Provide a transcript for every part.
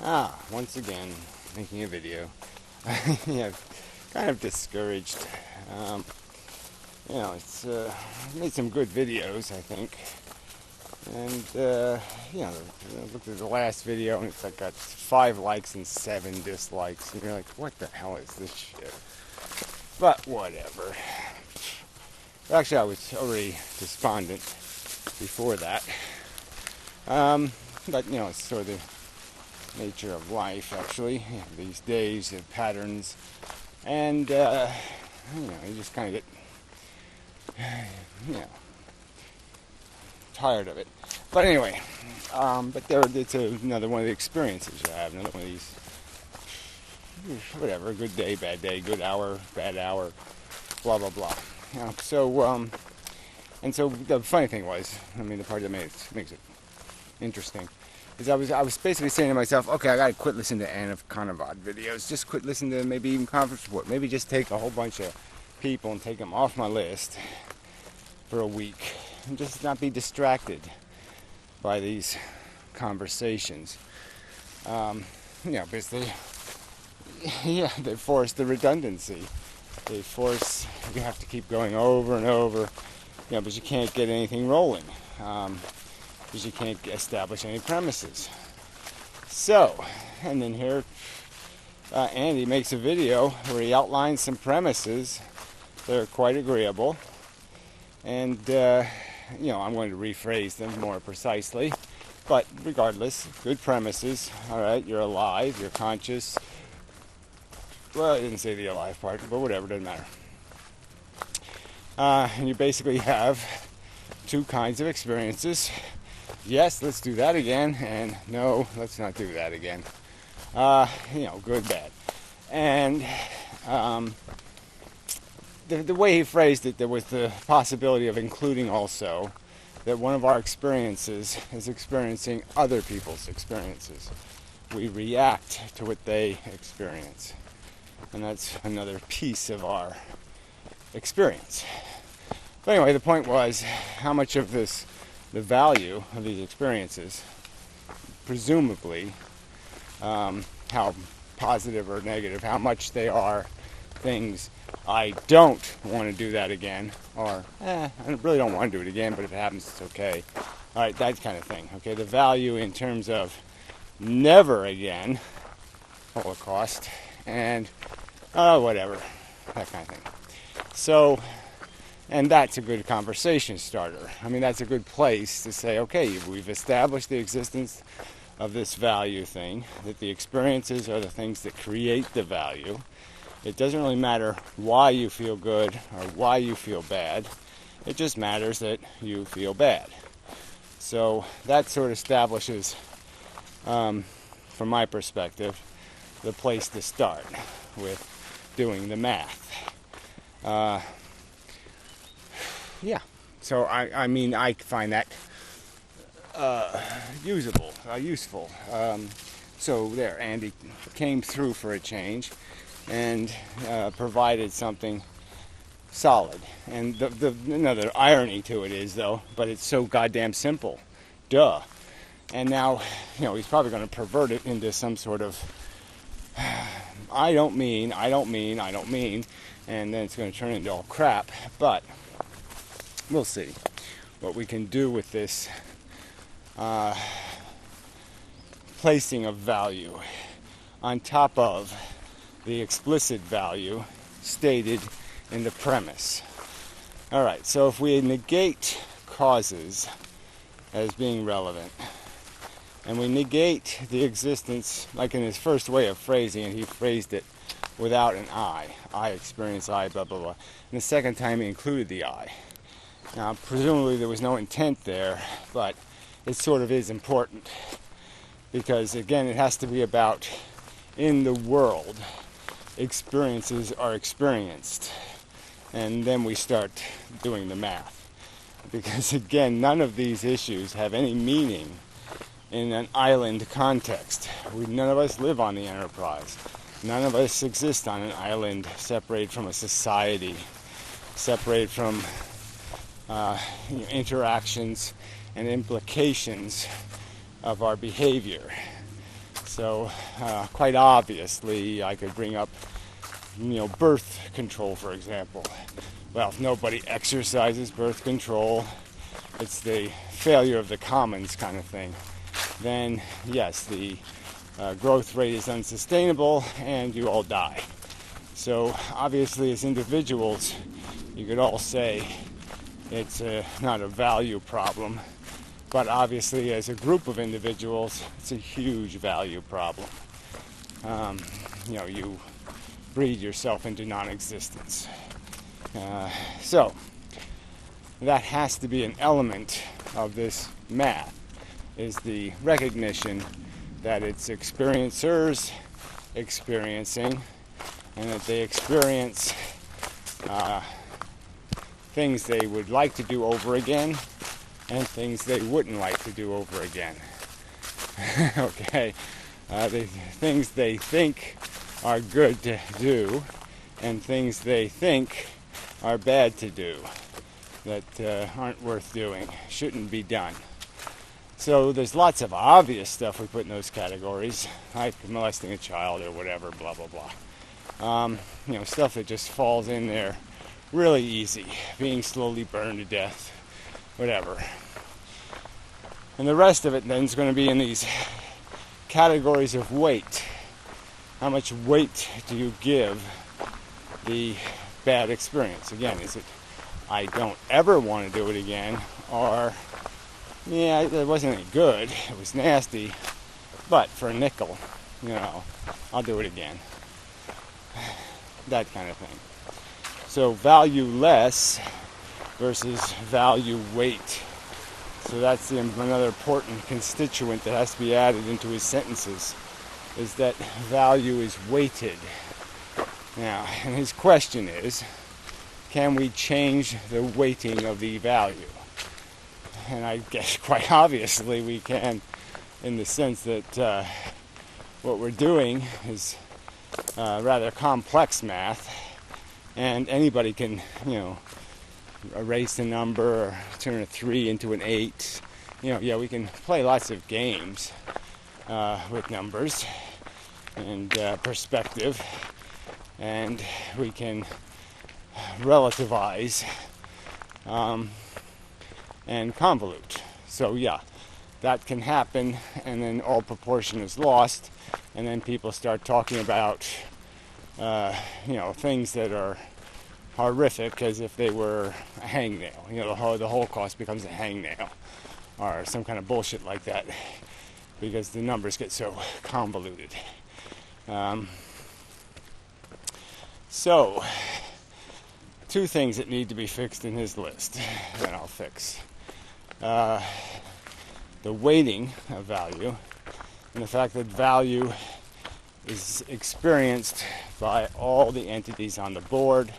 Once again, making a video. Yeah, kind of discouraged. Um, it's made some good videos, I think. And, I looked at the last video and it's like got 5 likes and 7 dislikes. And you're like, what the hell is this shit? But whatever. Actually, I was already despondent before that. But, it's sort of the nature of life, actually. These days, the patterns. And, you just kind of get, tired of it. But anyway, it's another one of the experiences you have. Another one of these, whatever, good day, good hour, bad hour, blah, blah, blah. So the funny thing was, the part that makes it interesting, is I was basically saying to myself, okay, I gotta quit listening to Anna Conavad videos, just quit listening to maybe even conference report, maybe just take a whole bunch of people and take them off my list for a week, and just not be distracted by these conversations. Basically, they force the redundancy. They force, you have to keep going over and over, but you can't get anything rolling. Because you can't establish any premises. So, and then here, Andy makes a video where he outlines some premises that are quite agreeable, and I'm going to rephrase them more precisely, but regardless, good premises. All right, you're alive, you're conscious. Well, I didn't say the alive part, but whatever, doesn't matter. And you basically have 2 kinds of experiences. Yes, let's do that again, and no, let's not do that again. Good, bad. And the way he phrased it, there was the possibility of including also that one of our experiences is experiencing other people's experiences. We react to what they experience. And that's another piece of our experience. But anyway, the point was how much of the value of these experiences, presumably, how positive or negative, how much they are things I don't want to do that again, or I really don't want to do it again, but if it happens, it's okay. All right, that kind of thing. Okay, the value in terms of never again, Holocaust, and whatever, that kind of thing. So, and that's a good conversation starter. That's a good place to say, okay, we've established the existence of this value thing, that the experiences are the things that create the value. It doesn't really matter why you feel good or why you feel bad. It just matters that you feel bad. So that sort of establishes, from my perspective, the place to start with doing the math. So I find that useful. So there, Andy came through for a change and provided something solid. And the another irony to it is, though, but it's so goddamn simple. Duh. And now, he's probably going to pervert it into some sort of I don't mean, and then it's going to turn into all crap. But we'll see what we can do with this placing of value on top of the explicit value stated in the premise. All right, so if we negate causes as being relevant, and we negate the existence, like in his first way of phrasing it, he phrased it without an I experience I, blah, blah, blah. And the second time he included the I. Now, presumably there was no intent there, but it sort of is important. Because, again, it has to be about, in the world, experiences are experienced. And then we start doing the math. Because, again, none of these issues have any meaning in an island context. None of us live on the Enterprise. None of us exist on an island separated from a society, separated from interactions and implications of our behavior. So quite obviously I could bring up birth control, for example. Well, if nobody exercises birth control, it's the failure of the commons kind of thing. Then yes, the growth rate is unsustainable and you all die. So obviously as individuals, you could all say it's not a value problem, but obviously as a group of individuals, it's a huge value problem. You breed yourself into non-existence. So that has to be an element of this math, is the recognition that it's experiencers experiencing, and that they experience things they would like to do over again and things they wouldn't like to do over again. Okay, the things they think are good to do and things they think are bad to do, that aren't worth doing, shouldn't be done. So there's lots of obvious stuff we put in those categories, like molesting a child or whatever, blah, blah, blah. Stuff that just falls in there really easy, being slowly burned to death, whatever. And the rest of it then is going to be in these categories of weight. How much weight do you give the bad experience? Again, is it I don't ever want to do it again, or yeah, it wasn't any good, it was nasty, but for a nickel, I'll do it again. That kind of thing. So value less versus value weight. So that's another important constituent that has to be added into his sentences, is that value is weighted. Now, and his question is, can we change the weighting of the value? And I guess quite obviously we can, in the sense that what we're doing is rather complex math, and anybody can, erase a number or turn a 3 into an 8. We can play lots of games with numbers and perspective, and we can relativize and convolute. So yeah, that can happen, and then all proportion is lost, and then people start talking about things that are horrific as if they were a hangnail. The Holocaust becomes a hangnail, or some kind of bullshit like that, because the numbers get so convoluted. So, two things that need to be fixed in his list that I'll fix. The weighting of value, and the fact that value is experienced by all the entities on the board,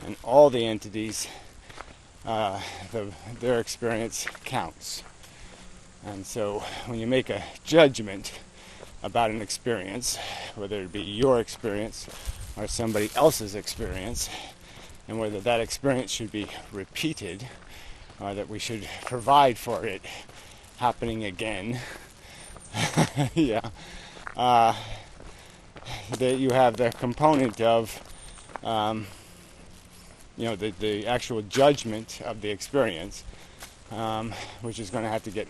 and all the entities, their experience counts. And so when you make a judgment about an experience, whether it be your experience or somebody else's experience, and whether that experience should be repeated, or that we should provide for it happening again, that you have the component of the actual judgment of the experience, which is going to have to get,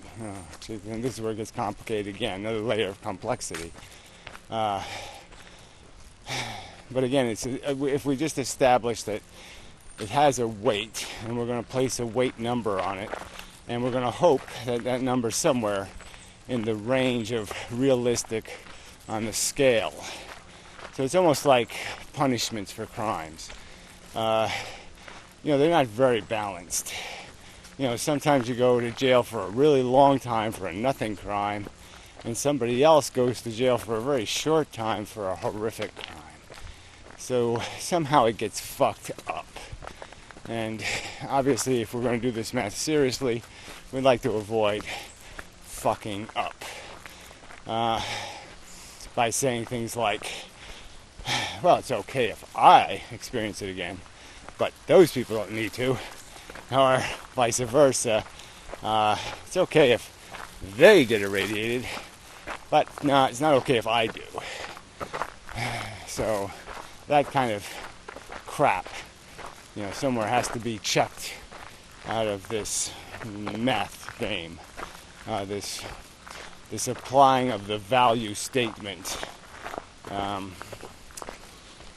and this is where it gets complicated again, another layer of complexity. But again, if we just establish that it has a weight, and we're going to place a weight number on it, and we're going to hope that that number's somewhere in the range of realistic on the scale. So it's almost like punishments for crimes. They're not very balanced. Sometimes you go to jail for a really long time for a nothing crime, and somebody else goes to jail for a very short time for a horrific crime. So somehow it gets fucked up. And obviously, if we're going to do this math seriously, we'd like to avoid fucking up by saying things like, well, it's okay if I experience it again, but those people don't need to, or vice versa. It's okay if they get irradiated, But no, it's not okay if I do. So that kind of crap, somewhere has to be checked out of this math game. This applying of the value statement. Now,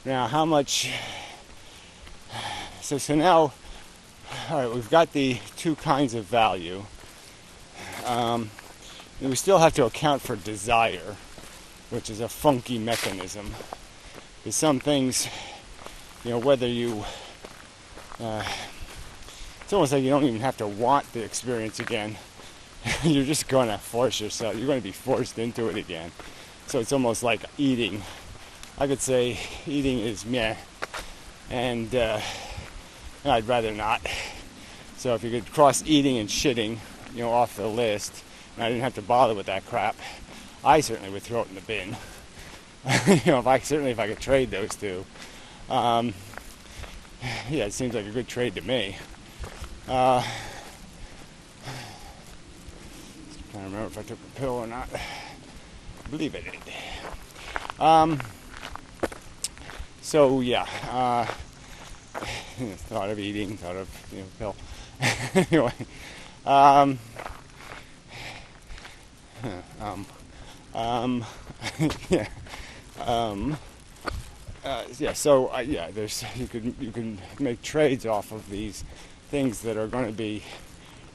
how much? So now, all right, we've got the two kinds of value. We still have to account for desire, which is a funky mechanism. Because some things, whether you, it's almost like you don't even have to want the experience again. You're just going to force yourself. You're going to be forced into it again. So it's almost like eating. I could say eating is meh, and I'd rather not. So if you could cross eating and shitting, off the list, and I didn't have to bother with that crap, I certainly would throw it in the bin. If I could trade those two. Yeah, it seems like a good trade to me. Can't remember if I took the pill or not. I believe I did. So yeah, thought of eating, thought of pill. Anyway, yeah. There's you can make trades off of these things that are going to be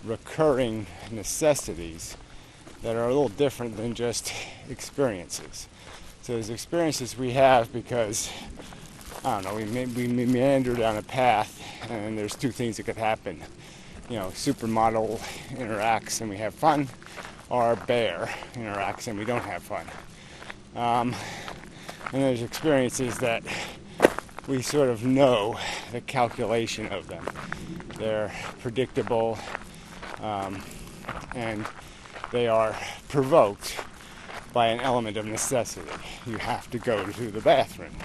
recurring necessities that are a little different than just experiences. So there's experiences we have because, I don't know, we meander down a path, and there's two things that could happen. Supermodel interacts and we have fun, or bear interacts and we don't have fun. And there's experiences that we sort of know the calculation of them. They're predictable, and they are provoked by an element of necessity. You have to go to the bathroom.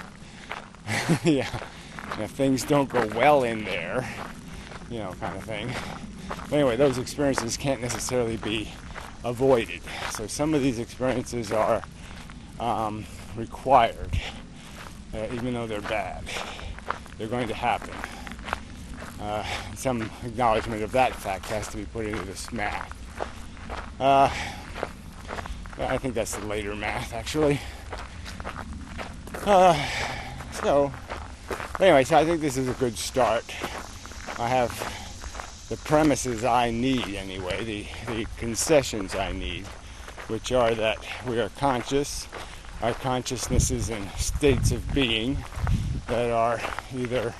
Yeah. And if things don't go well in there, kind of thing. But anyway, those experiences can't necessarily be avoided. So some of these experiences are required, even though they're bad. They're going to happen. Some acknowledgement of that fact has to be put into this math. I think that's the later math, actually. So I think this is a good start. I have the premises I need, anyway, the concessions I need, which are that we are conscious. Our consciousness is in states of being that are either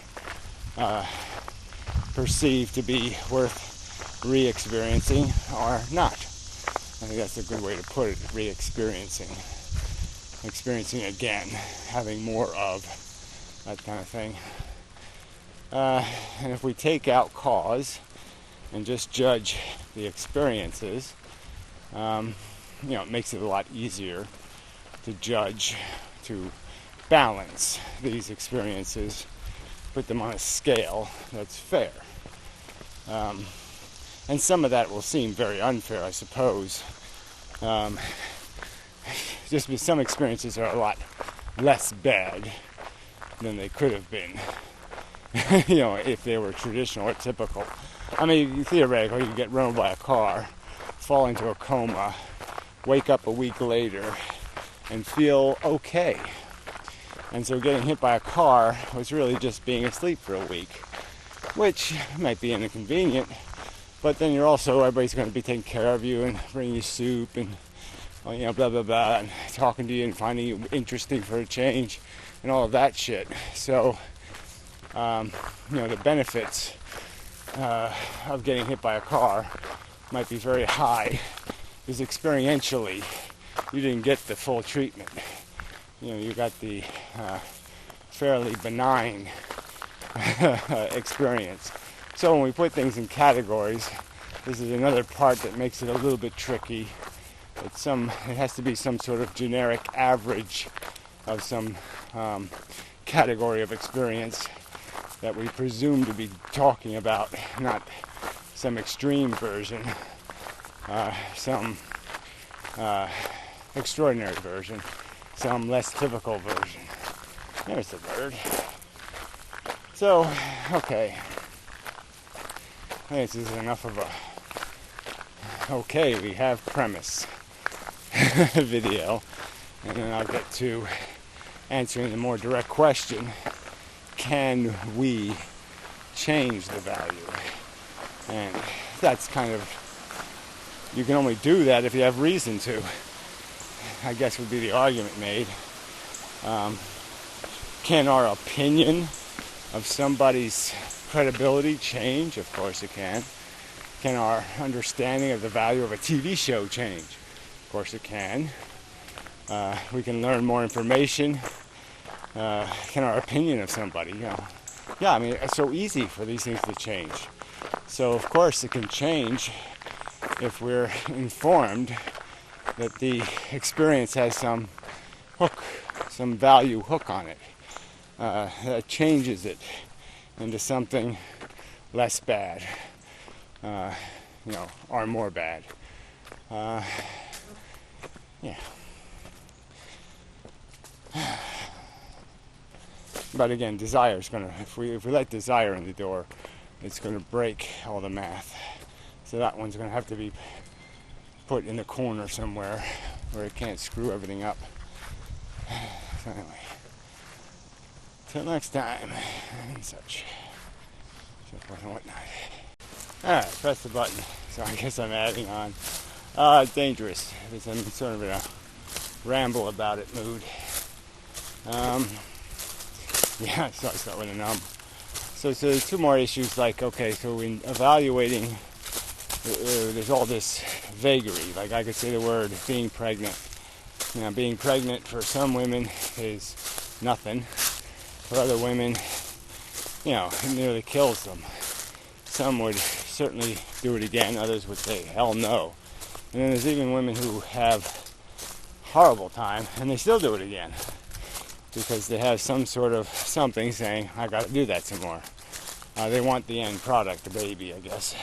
perceived to be worth re-experiencing or not. I think that's a good way to put it, re-experiencing. Experiencing again, having more of, that kind of thing. And if we take out cause and just judge the experiences, it makes it a lot easier to judge, to balance these experiences, put them on a scale that's fair. And some of that will seem very unfair, I suppose. Just because some experiences are a lot less bad than they could have been, if they were traditional or typical. I mean, theoretically, you get run over by a car, fall into a coma, wake up a week later, and feel okay. And so getting hit by a car was really just being asleep for a week, which might be inconvenient, but then everybody's going to be taking care of you and bringing you soup and, blah, blah, blah, and talking to you and finding you interesting for a change and all of that shit. So, the benefits of getting hit by a car might be very high, because experientially you didn't get the full treatment. You got the fairly benign experience. So when we put things in categories, this is another part that makes it a little bit tricky. It has to be some sort of generic average of some category of experience that we presume to be talking about, not some extreme version, some extraordinary version, some less typical version. There's the bird. So, okay. I think this is enough of a okay, we have premise video, and then I'll get to answering the more direct question: can we change the value? And that's kind of, you can only do that if you have reason to, I guess would be the argument made. Can our opinion of somebody's credibility change? Of course it can. Can our understanding of the value of a TV show change? Of course it can. We can learn more information. Can our opinion of somebody, yeah, I mean, it's so easy for these things to change. So of course it can change if we're informed that the experience has some hook, some value hook on it. That changes it into something less bad, or more bad. Yeah. But again, desire is gonna, if we let desire in the door, it's gonna break all the math. So that one's gonna have to be put in the corner somewhere where it can't screw everything up. So anyway, till next time, and such. So forth and whatnot. Alright, press the button. So I guess I'm adding on. Dangerous, because I'm sort of in a ramble about it mood. Yeah, so I start with a So there's two more issues, like, okay, so in evaluating, there's all this vagary. Like, I could say the word being pregnant. Now, being pregnant for some women is nothing. For other women, it nearly kills them. Some would certainly do it again. Others would say, hell no. And then there's even women who have horrible time, and they still do it again, because they have some sort of something saying, I got to do that some more. They want the end product, the baby, I guess.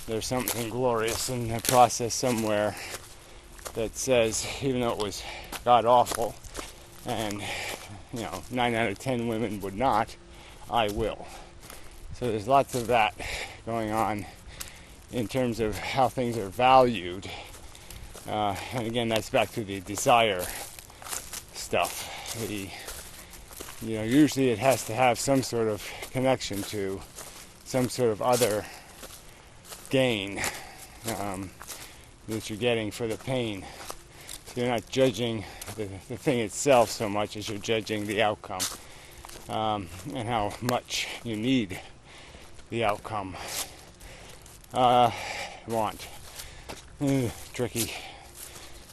There's something glorious in the process somewhere that says, even though it was god-awful, and 9 out of 10 women would not, I will. So there's lots of that going on in terms of how things are valued. And again, that's back to the desire stuff. Usually it has to have some sort of connection to some sort of other gain that you're getting for the pain. So you're not judging the thing itself so much as you're judging the outcome, and how much you need the outcome. Want. Tricky.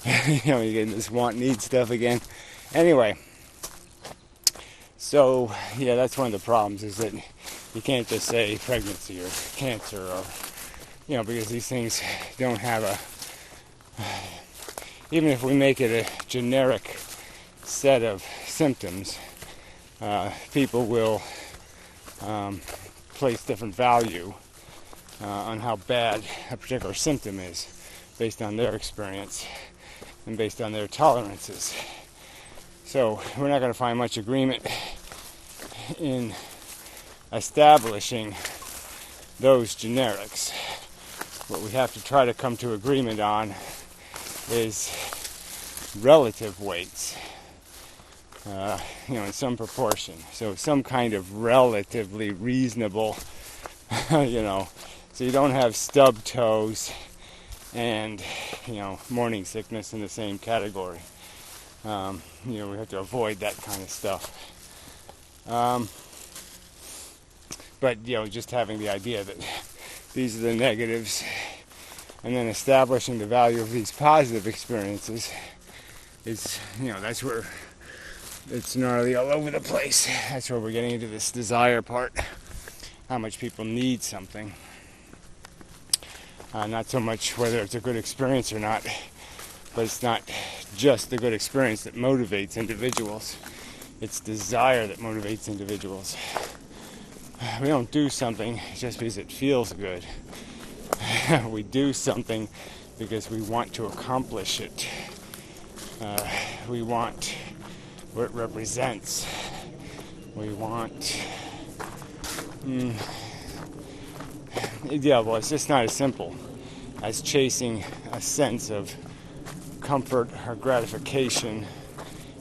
You're getting this want-need stuff again. Anyway, so yeah, that's one of the problems, is that you can't just say pregnancy or cancer, or because these things don't have even if we make it a generic set of symptoms, people will place different value on how bad a particular symptom is based on their experience and based on their tolerances. So we're not going to find much agreement in establishing those generics. What we have to try to come to agreement on is relative weights, in some proportion. So some kind of relatively reasonable, so you don't have stub toes and, morning sickness in the same category. We have to avoid that kind of stuff. But, just having the idea that these are the negatives, and then establishing the value of these positive experiences is, that's where it's gnarly all over the place. That's where we're getting into this desire part. How much people need something. Not so much whether it's a good experience or not, but it's not just the good experience that motivates individuals. It's desire that motivates individuals. We don't do something just because it feels good. We do something because we want to accomplish it. We want what it represents. We want... well, it's just not as simple as chasing a sense of comfort or gratification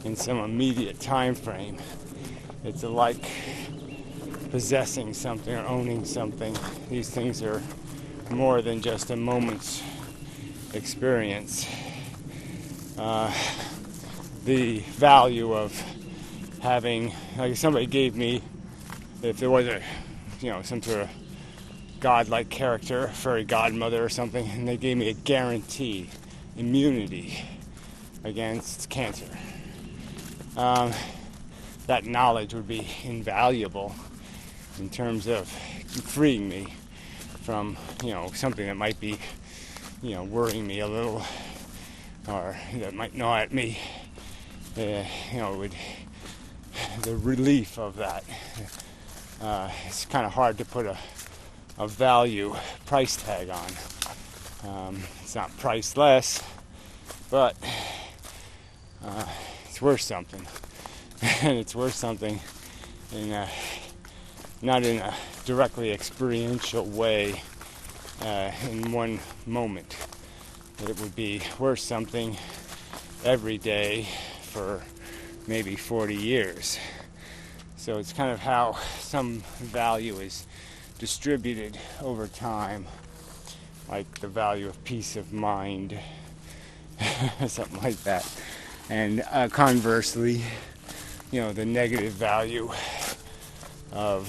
in some immediate time frame. It's like possessing something or owning something. These things are more than just a moment's experience. The value of having, like, somebody gave me, if there was a, some sort of godlike character, fairy godmother or something, and they gave me a guarantee, immunity against cancer. That knowledge would be invaluable in terms of freeing me from, something that might be, worrying me a little, or that might gnaw at me. The relief of that. It's kind of hard to put a value price tag on. It's not priceless, but it's worth something. And it's worth something not in a directly experiential way in one moment. But it would be worth something every day for maybe 40 years. So it's kind of how some value is distributed over time, like the value of peace of mind, something like that. And conversely, the negative value of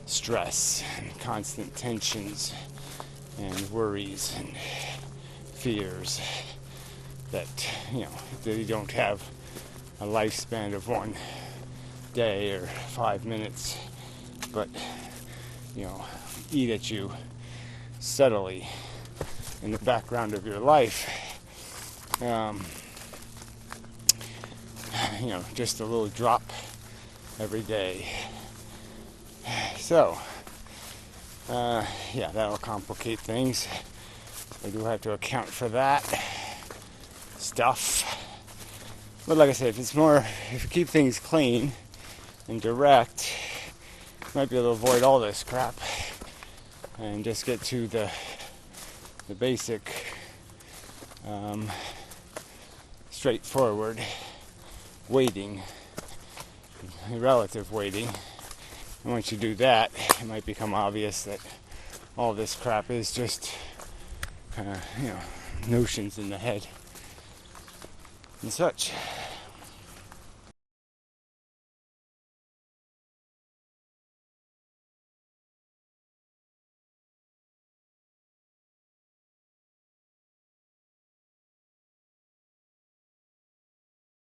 stress and constant tensions and worries and fears that, they don't have a lifespan of one day or 5 minutes, but, eat at you subtly in the background of your life. Just a little drop every day. So, that'll complicate things. I do have to account for that stuff. But like I said, if you keep things clean and direct, you might be able to avoid all this crap and just get to the basic, straightforward waiting, relative waiting. And once you do that, it might become obvious that all this crap is just, notions in the head and such.